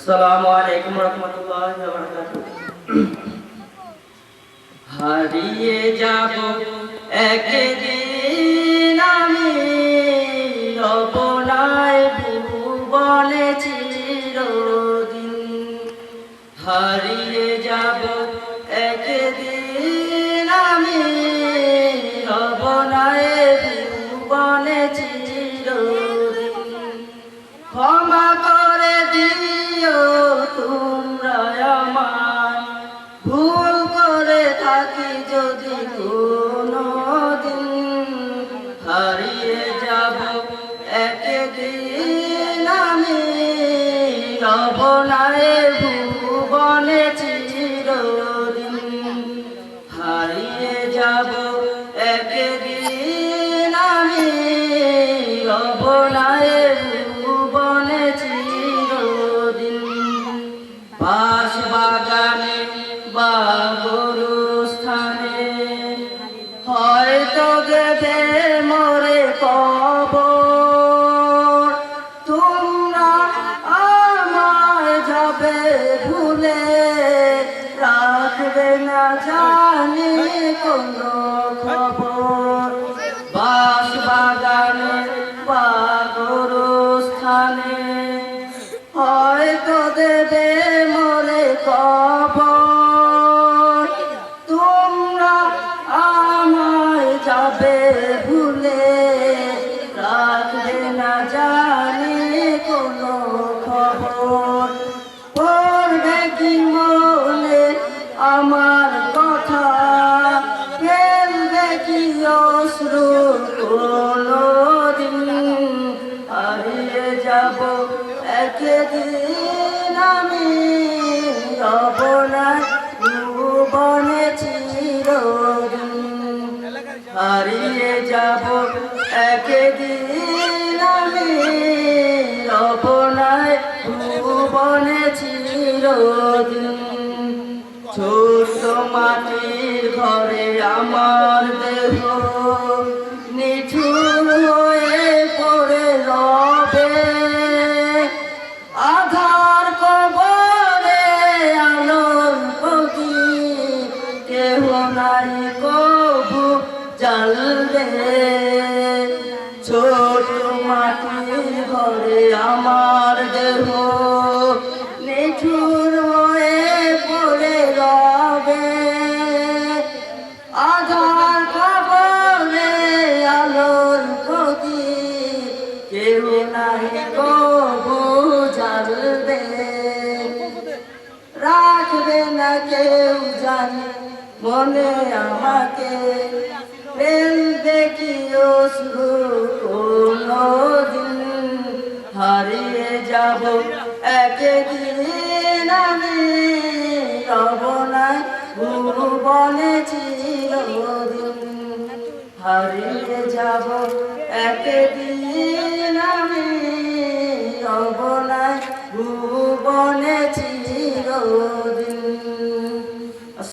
আসসালামু আলাইকুম রহমতুল্লাহি ওয়া বারাকাতুহু। হারিয়ে যাব একদিন আমি, রবনায় ভুবনে চিরদিন। হারিয়ে যাব একদিন আমি, রবনায় ভুবনে চিরদিন। ক্ষমা করে দিও তোমরা আমায়, ভুল করে থাকি যদি কোনোদিন। হারিয়ে যাব একদিন আমি, রবনায় ভুবনে চিরদিন। হারিয়ে যাব একদিন আমি, রবনায় ভুবনে চিরদিন। বাঁশ বাগানে বা গরুস্থানে হয়তো দেবে মোরে কবর। তোমরা আমায় যাবে ভুলে, রাখবে না জানি কোনো খবর। বাঁশ বাগানে বা গরুস্থানে হয়তো দেবে মোরে কবর। তোমরা আমায় যাবে ভুলে, রাখবে না জানি কোনো খবর। পড়বে কি মনে আমার কথা, ফেলবে কি অশ্রু কোনোদিন। হারিয়ে যাব একদিন আমি, রবনায় ভুবনে চিরদিন। হারিয়ে যাব একদিন আমি, রবনায় ভুবনে চিরদিন। ছোট মাটির ঘরে আমার দেহ নিঠুর হয়ে পড়ে রবে। আধার কবরে আলোর প্রদীপ কেহ নাই কবু জ্বালবে। ছোট মাটির ঘরে আমার দেহ নিঠুর হয়ে পড়ে রবে। আধার কবরে আলোর প্রদীপ কেহ নাই কবু জ্বালবে। রাখবে না কেউ জানি মনে আমাকে, ফেলবে কি অশ্রু কোনোদিন। হারিয়ে যাব একদিন আমি, রবনায় ভুবনে চিরদিন। হারিয়ে যাব একদিন আমি, রবনায় ভুবনে চিরদিন।